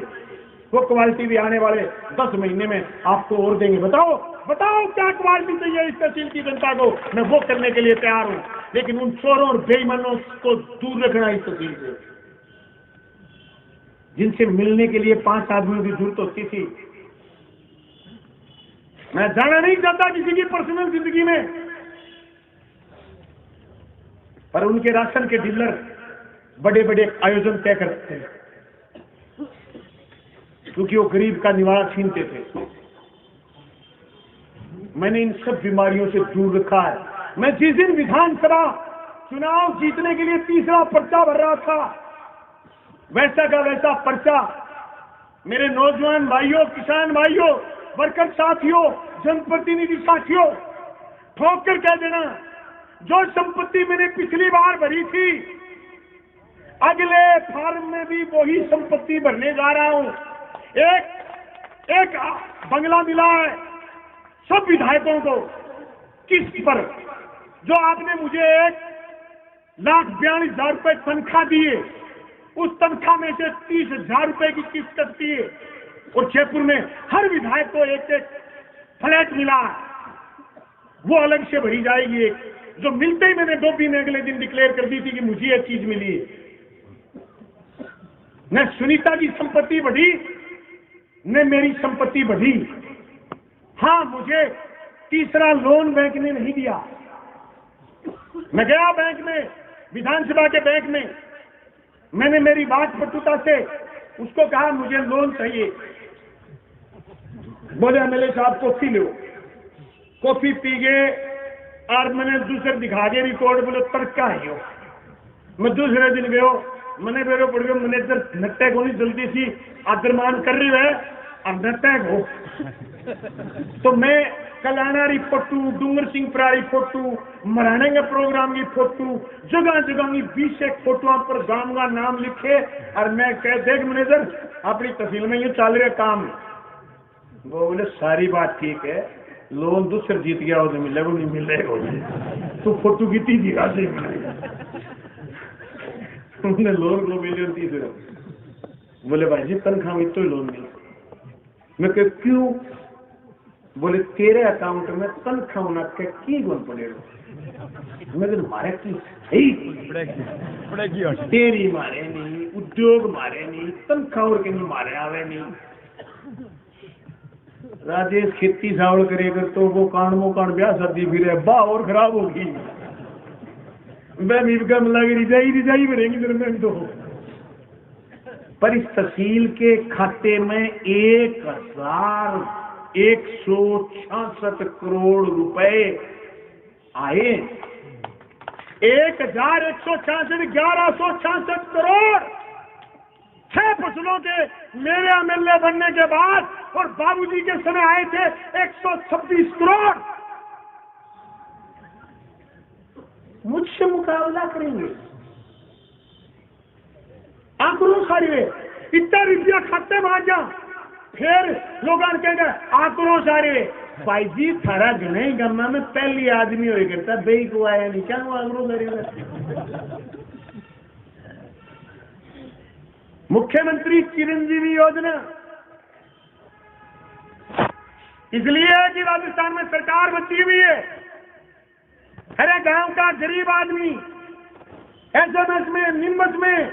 Speaker 2: वो क्वालिटी भी आने वाले 10 महीने में आपको और देंगे। बताओ बताओ क्या क्वालिटी चाहिए इस तहसील की जनता को, मैं वो करने के लिए तैयार हूं। लेकिन उन चोरों और बेईमानों को दूर रखना इस तहसील से, जिनसे मिलने के लिए 5 आदमियों की जरूरत होती थी। मैं जाना नहीं चाहता किसी की पर्सनल जिंदगी में, पर उनके राशन के डीलर बड़े बड़े आयोजन तय करते हैं, क्योंकि वो गरीब का निवाला छीनते थे। मैंने इन सब बीमारियों से दूर रखा है। मैं जिस दिन विधानसभा चुनाव जीतने के लिए तीसरा पर्चा भर रहा था, वैसा का वैसा पर्चा मेरे नौजवान भाइयों, किसान भाइयों, वर्कर साथियों, जनप्रतिनिधि साथियों, ठोक कर कह देना, जो संपत्ति मैंने पिछली बार भरी थी, अगले फार्म में भी वही संपत्ति भरने जा रहा हूं। एक बंगला मिला है सब विधायकों को, किस्त पर, जो आपने मुझे 1,42,000 रुपए तनख्वाह दिए, उस तनख्वाह में से 30,000 रुपए की किस्त कटती है। और जयपुर में हर विधायक को एक फ्लैट मिला, वो अलग से भरी जाएगी। एक जो मिलते ही मैंने 2 महीने अगले दिन डिक्लेयर कर दी थी कि मुझे ये चीज मिली है। न सुनीता की संपत्ति बढ़ी, न मेरी संपत्ति बढ़ी। हाँ, मुझे तीसरा लोन बैंक ने नहीं दिया। मैं गया बैंक में, विधानसभा के बैंक में, मैंने मेरी बात पटुता से उसको कहा मुझे लोन चाहिए। बोले एमएलए साहब कॉफी लो। कॉफी पी गए और मैंने दूसरे दिखा दिया रिकॉर्ड, बोले तड़का ही हो। मैं दूसरे दिन गयो, मैंने बेरो पड़ गयो, मैनेजर नट्टे को नहीं जल्दी सी आदरमान कर रही है और नट्टे को। तो मैं कल्याणा री फोटो, डूंगर सिंह प्रारी फोटो, मराने के प्रोग्राम की फोटो, जगह जगह की 20 फोटो पर गांव का नाम लिखे और मैं कह देख मैनेजर अपनी तहसील में ये चल रहा काम। वो बोले सारी बात ठीक है, लोन दूसरे जीत गया हो तो मिलेगा नहीं मिलेगा, तो फोटो की थी राशि उन्होंने लोन को मिलियन 30। बोले भाई जी तनख्वाह में तो लोन नहीं। मैं कह क्यों? बोले तेरे अकाउंट में तनख्वाह ना के की गुण पड़ेगा। मैं मारे की तेरी मारे नहीं, उद्योग मारे नहीं, तनख्वाह और के नहीं मारे आवे नहीं। राजेश खेती सावल करेगा तो वो कान ब्याह शादी फिर बा और खराब होगी। मैं मीरका मिला के रिजाई भरेंगी दरमियान तो। पर इस तहसील के खाते में 1166 करोड़ रुपए आए। 1166 करोड़ 6 फसलों के मेरे एमएलए बनने के बाद, और बाबूजी के समय आए थे 126 करोड़। मुझसे मुकाबला करेंगे आंकड़ों सारी वे इतना रुपया खाते में आ जा, फिर लोग कहेंगे आंकड़ों सारे वे। भाई जी थारा गणे गम्मा में पहली आदमी हो करता बेई को आया नहीं, क्या वो आंकड़ों सारी वे। मुख्यमंत्री चिरंजीवी योजना इसलिए है कि राजस्थान में सरकार बची हुई है। हरे गांव का गरीब आदमी एसएमएस में, निम्बस में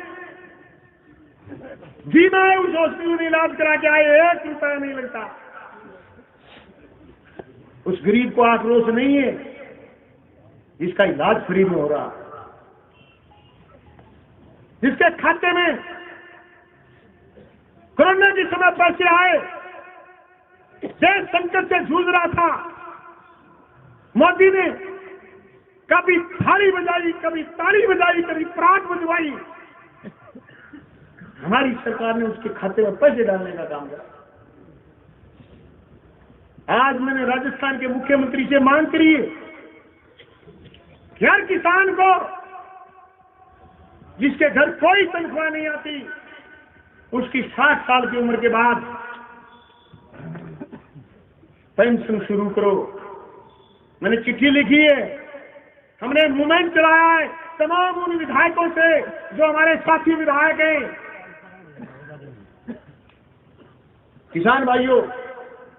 Speaker 2: जीना है, उस हॉस्पिटल में इलाज करा के आए, 1 रुपया नहीं लगता। उस गरीब को आक्रोश नहीं है, जिसका इलाज फ्री में हो रहा, जिसके खाते में कोरोना के समय पैसे आए, देश संकट से जूझ रहा था, मोदी ने कभी थाली बजाई, कभी ताली बजाई, कभी परात बजवाई। हमारी सरकार ने उसके खाते में पैसे डालने का काम किया। आज मैंने राजस्थान के मुख्यमंत्री से मांग करी है कि हर किसान को जिसके घर कोई तनख्वाह नहीं आती, उसकी 60 साल की उम्र के बाद पेंशन शुरू करो। मैंने चिट्ठी लिखी है, हमने मूवमेंट चलाया है तमाम उन विधायकों से जो हमारे साथी विधायक हैं। किसान भाइयों,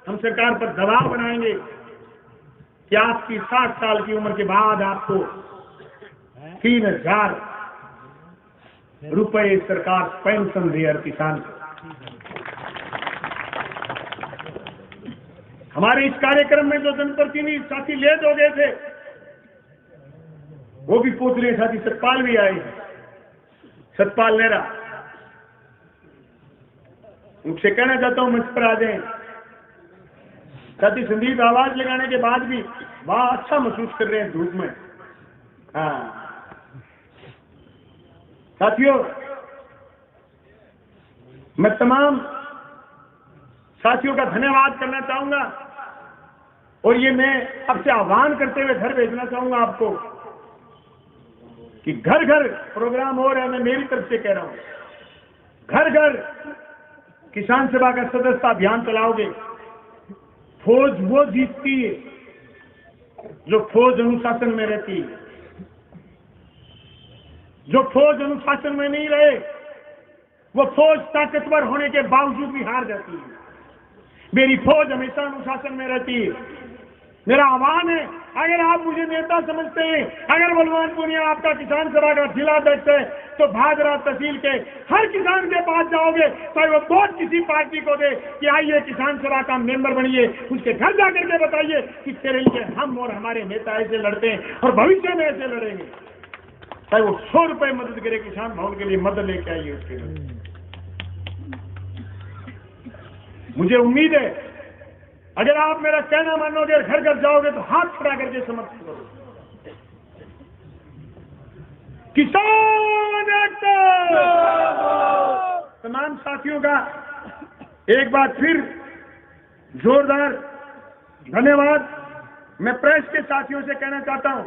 Speaker 2: हम सरकार पर दबाव बनाएंगे कि आपकी 60 साल की उम्र के बाद आपको 3000 रुपए सरकार पेंशन दे हर किसान को। हमारे इस कार्यक्रम में जो जनप्रतिनिधि साथी लेट हो गए थे, वो भी पूछ रहे, साथी सतपाल भी आए, सतपाल नेहरा, उनसे कहना चाहता हूं मंच पर आ जाएं। साथी संदीप आवाज लगाने के बाद भी वहां अच्छा महसूस कर रहे हैं धूप में। हाँ साथियों, मैं तमाम साथियों का धन्यवाद करना चाहूंगा, और ये मैं अब से आह्वान करते हुए घर भेजना चाहूंगा आपको कि घर घर प्रोग्राम हो रहे हैं। मैं मेरी तरफ से कह रहा हूं, घर घर किसान सभा का सदस्यता अभियान चलाओगे। फौज वो जीतती है जो फौज अनुशासन में रहती है। जो फौज अनुशासन में नहीं रहे, वो फौज ताकतवर होने के बावजूद भी हार जाती है। मेरी फौज हमेशा अनुशासन में रहती है। मेरा आह्वान है, अगर आप मुझे नेता समझते हैं, अगर बलवान पूनिया आपका किसान सभा का जिला अध्यक्ष है, तो भादरा तहसील के हर किसान के पास जाओगे, चाहे वो वोट किसी पार्टी को दे कि आइए किसान सभा का मेंबर बनिए, उसके घर जाकर के बताइए कि तेरे लिए हम और हमारे नेता ऐसे लड़ते हैं और भविष्य में ऐसे लड़ेंगे। चाहे वो 100 रुपए मदद करे किसान भवन के लिए, मदद लेके आइए उसके लिए। मुझे उम्मीद है अगर आप मेरा कहना मानोगे और घर घर जाओगे तो हाथ खड़ा करके समर्थन करो। किसान एकता। तमाम साथियों का एक बार फिर जोरदार धन्यवाद।
Speaker 1: मैं प्रेस के साथियों से कहना चाहता हूं,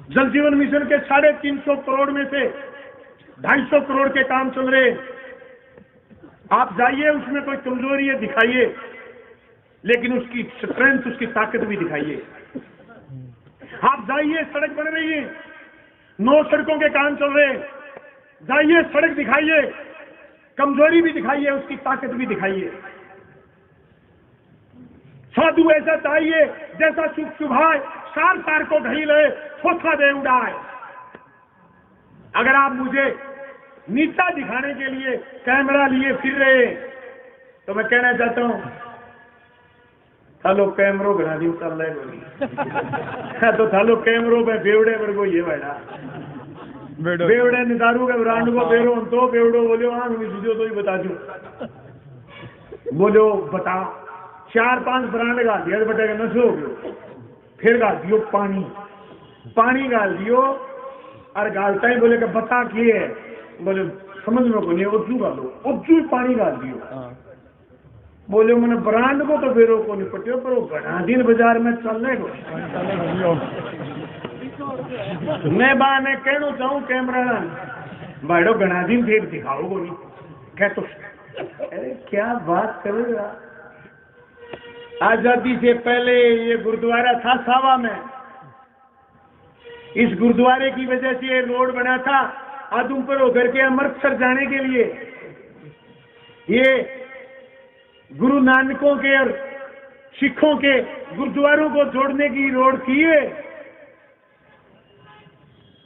Speaker 1: जल जीवन मिशन के 350 करोड़ में से 250 करोड़ के काम चल रहे। आप जाइए, उसमें कोई कमजोरी है दिखाइए, लेकिन उसकी स्ट्रेंथ, उसकी ताकत भी दिखाइए। आप जाइए, सड़क बन रही है, 9 सड़कों के काम चल रहे, जाइए सड़क दिखाइए, कमजोरी भी दिखाइए, उसकी ताकत भी दिखाइए। साधु ऐसा चाहिए जैसा सुभाए सार सार को घड़ी ले, फोथा दे उड़ाए। अगर आप मुझे नीचा दिखाने के लिए कैमरा लिए फिर रहे, तो मैं कहना चाहता हूं, थालो कैमरो घना दिन चल रहे तो थालो कैमरो में बेवड़े वर्गो ये बैठा बेवड़े निदारू के ब्रांड को बेरो तो बेवड़ो बोलो हाँ मुझे तो ही बता दू, बोलो बता 4-5 ब्रांड गाल दिया बटे का नशो हो गयो, फिर गाल दियो पानी गाल दियो, और गालता ही बोले का बता किए है, बोले समझ में को नहीं, उज्जू गालो, उज्जू ही पानी गाल दियो। बोले मैंने ब्रांड को तो बेरो को नहीं पटियो, पर वो घना दिन बाजार में चलने को मैं बाने कहना चाहूं कैमरा भाड़ो घना दिन फिर दिखाओ को नहीं कह तो, अरे क्या बात करोगे। आजादी से पहले ये गुरुद्वारा था सावा में, इस गुरुद्वारे की वजह से ये रोड बना था आदमपुर होकर के अमृतसर जाने के लिए। ये गुरु नानकों के और सिखों के गुरुद्वारों को जोड़ने की रोड थी ये।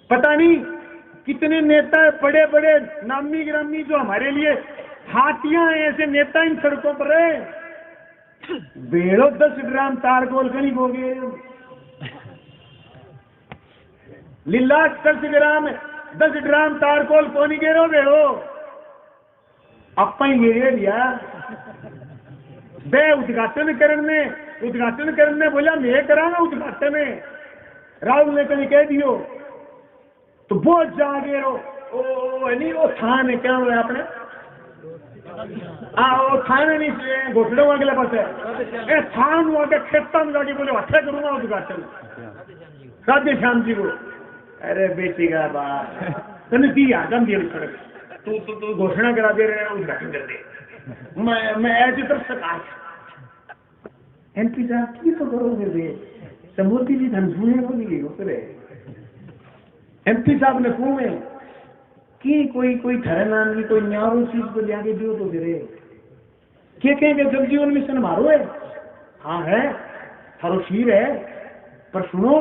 Speaker 1: पता नहीं कितने नेता बड़े बड़े नामी गिरामी जो हमारे लिए हाथियां हैं, ऐसे नेता इन सड़कों पर है। बेड़ो 10 ग्राम तारकोल कहीं हो गए लीला 10 ग्राम तारकोल को नहीं गिरो बेड़ो अपन गिरे लिया बे उद्घाटन करने बोला मैं करांगा उद्घाटन में, राहुल ने कहीं कह दियो तो बहुत जागे ओ नहीं वो थान है क्या हुआ अपने वो थान नहीं घोटड़े अगले पास है थान हुआ के खेता में जाके बोले अच्छा करूंगा उद्घाटन राधे श्याम जी को। अरे बेटी का बात तने दी आदम दिया सड़क तू घोषणा करा दे रहे उद्घाटन कर दे। मैं ऐसी तरफ सरकार एमपी साहब की तो करोगे बे समूर्ति जी धन सुने को नहीं गई एमपी साहब ने पूछे कि कोई ठहरना नहीं कोई न्यारो चीज को ले दियो तो दे रहे क्या कहेंगे जल जीवन मिशन मारो है। हाँ है थारो शीर है, पर सुनो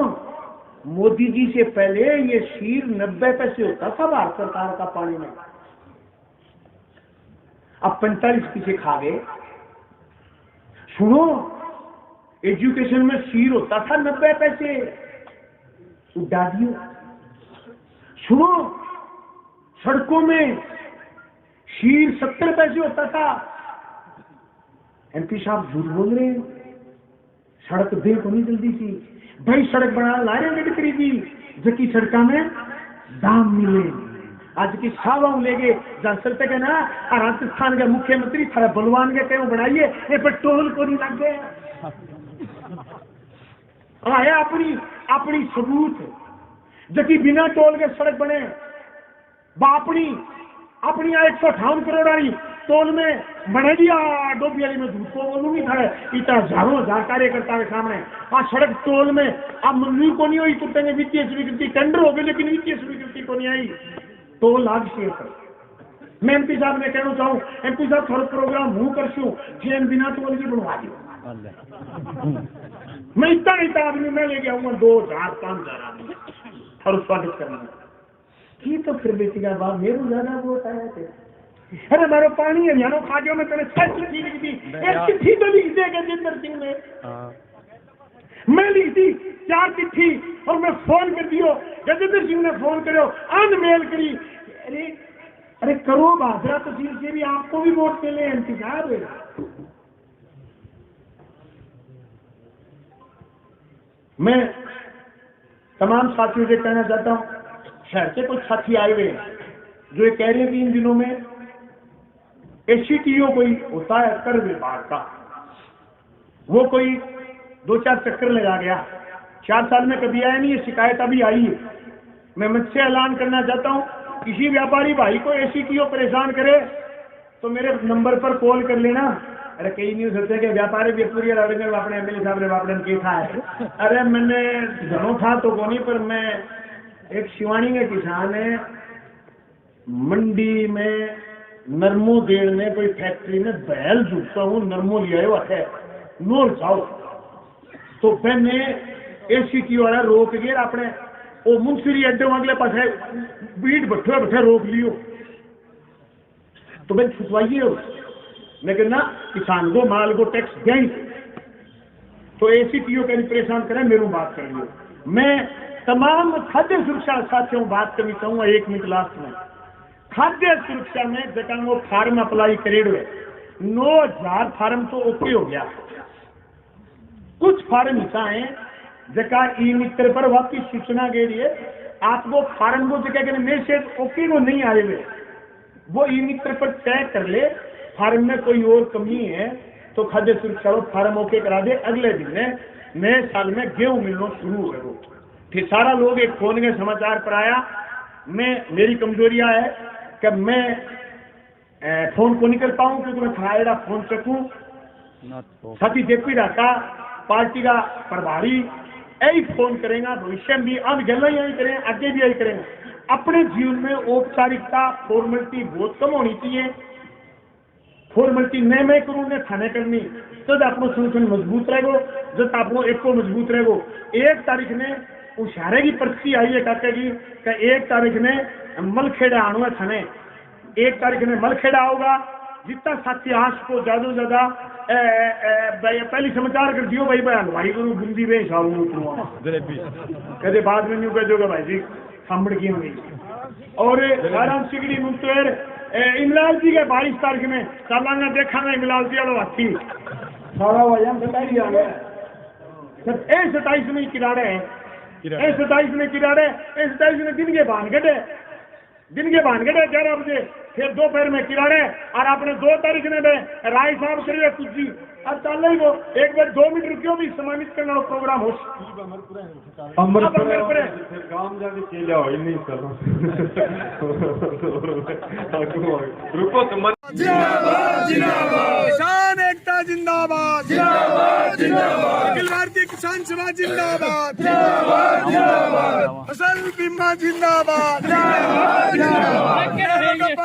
Speaker 1: मोदी जी से पहले ये शीर 90 पैसे होता था भारत सरकार का पानी में, अब 45 पैसे खा गए। सुनो एजुकेशन में शीर होता था 90 पैसे उड़ा दियो। सुनो सड़कों में शीर 70 पैसे होता था। एमपी साहब झूठ बोल रहे हैं, सड़क देर को नहीं जल्दी थी भाई, सड़क बना ला रहे गडकरी जी जबकि सड़क में दाम मिले। आज की सावा ले गए जहां चलते गए ना राजस्थान के मुख्यमंत्री थारा बलवान के कहीं बनाइए ये पर टोल को नहीं लग गए आया अपनी सबूत जबकि बिना टोल के सड़क बने अपनी 158 करोड़ वाली टोल में बने दिया डोबी वाली में झूठ को बोलूंगी था इतना हजारों कार्यकर्ता के सामने आज सड़क टोल में अब मंजूरी को नहीं हुई तो वित्तीय स्वीकृति टेंडर हो गए लेकिन वित्तीय स्वीकृति को नहीं आई तो लाभ शेयर कर। मैं एमपी साहब ने कहना चाहूँ एमपी साहब थोड़ा प्रोग्राम हूँ करशू ट्रेन बिना टोल की बनवा दियो। मैं इतना आदमी मैं लेके आऊंगा 2,000-5,000 आदमी और स्वागत करना की तो फिर बेटी का बाप मेरे ज्यादा बहुत आया थे। अरे मारो पानी है यानो खा गया मैं तेरे 6 चिट्ठी लिख दी, एक चिट्ठी तो लिख दे गजेंद्र सिंह ने, मैं लिख दी 4 चिट्ठी और मैं फोन कर दियो गजेंद्र सिंह ने फोन करो अनमेल करी। अरे करो भादरा तहसील से भी आपको भी वोट मिले एमपी साहब। मैं तमाम साथियों से कहना चाहता हूं शहर से कुछ साथी आए हुए जो ये कह रहे हैं कि इन दिनों में एससीटीओ कोई होता है कर विभाग का, वो कोई
Speaker 2: 2-4 चक्कर लगा गया, 4 साल में कभी आया नहीं, ये शिकायत अभी आई है। मैं मंच से ऐलान करना चाहता हूँ, किसी व्यापारी भाई को ACTO परेशान करे तो मेरे नंबर पर कॉल कर लेना। अरे कई न्यूज होते कि व्यापारी अपने MLA साहब ने वापड़न की था है। अरे मैंने घरों था तो कोनी, पर मैं एक शिवानी के किसान है, मंडी में नरमो देने कोई फैक्ट्री में बैल जुटता हूँ, नरमो लिया हुआ है नोर जाओ तो मैंने ACTO वाला रोक गया अपने वो मुंसरी अड्डे अगले पास है बीट बैठे बैठे रोक लियो तो मैं छुटवाइए। मैं कहना किसान को माल को टैक्स दें तो ACTO का परेशान करें, मेरू बात कर लियो। मैं तमाम खाद्य सुरक्षा साथियों बात करनी चाहूंगा 1 मिनट लास्ट में। खाद्य सुरक्षा में जगह वो फार्म अप्लाई करे 9,000 फार्म तो ओके हो गया, कुछ फार्म ऐसा है जगह ई-मित्र पर वापस सूचना के लिए आपको फार्म को जगह के मैसेज ओके को नहीं आए हुए, वो ई-मित्र पर चेक कर ले, फार्म में कोई और कमी है तो खाद्य सुरक्षा फार्म ओके करा दे, अगले दिन में नए साल में गेहूं मिलना शुरू करो। फिर सारा लोग एक फोन के समाचार पर आया। मेरी कमजोरियां है कि मैं फोन को निकल पाऊं क्योंकि मैं थायरा फोन सकूं। साथी JP डाका पार्टी का प्रभारी यही फोन करेगा, भविष्य में भी अब गल यही करें, आगे भी यही करेंगे। अपने जीवन में औपचारिकता फॉर्मेलिटी बहुत कम होनी चाहिए। फॉर्मेलिटी मैं करूँ थाने करनी तो अपनो संगठन मजबूत रहेगो, जब अपनो एक को मजबूत रहेगो। 1 तारीख ने उशारे की पर्ची आई है काका जी का 1 तारीख ने मलखेड़ा आना थाने, 1 तारीख ने मलखेड़ा होगा। जितना साथी आश को ज्यादा से ज्यादा पहली समाचार कर दियो भाई हलवाई गुरु बूंदी में कहते बाद में नहीं कहोगे भाई जी सामड़ की होगी। और आराम सिगड़ी मुंतवेर इमलाल जी के 22 तारीख में सालाना देखा मैं इमलाल जी वाला हाथी सारा वजन 27 आ गया। 27 में किराड़े हैं, 27 में किराड़े, 27 में दिन के भानगढ़ 11 बजे, फिर दोपहर में किराड़े और आपने 2 तारीख ने राय साहब करिए कुछ जी अब चल रही वो 1 बार 2 मिनट रुकियो भी सम्मानित करना प्रोग्राम हो
Speaker 3: काम जाके चले जाओ नहीं करो
Speaker 2: रुको
Speaker 4: किसान एकता जिंदाबाद, जिंदाबाद जिंदाबाद। अखिल भारतीय किसान सभा जिंदाबाद, जिंदाबाद जिंदाबाद। फसल बीमा जिंदाबाद, जिंदाबाद जिंदाबाद।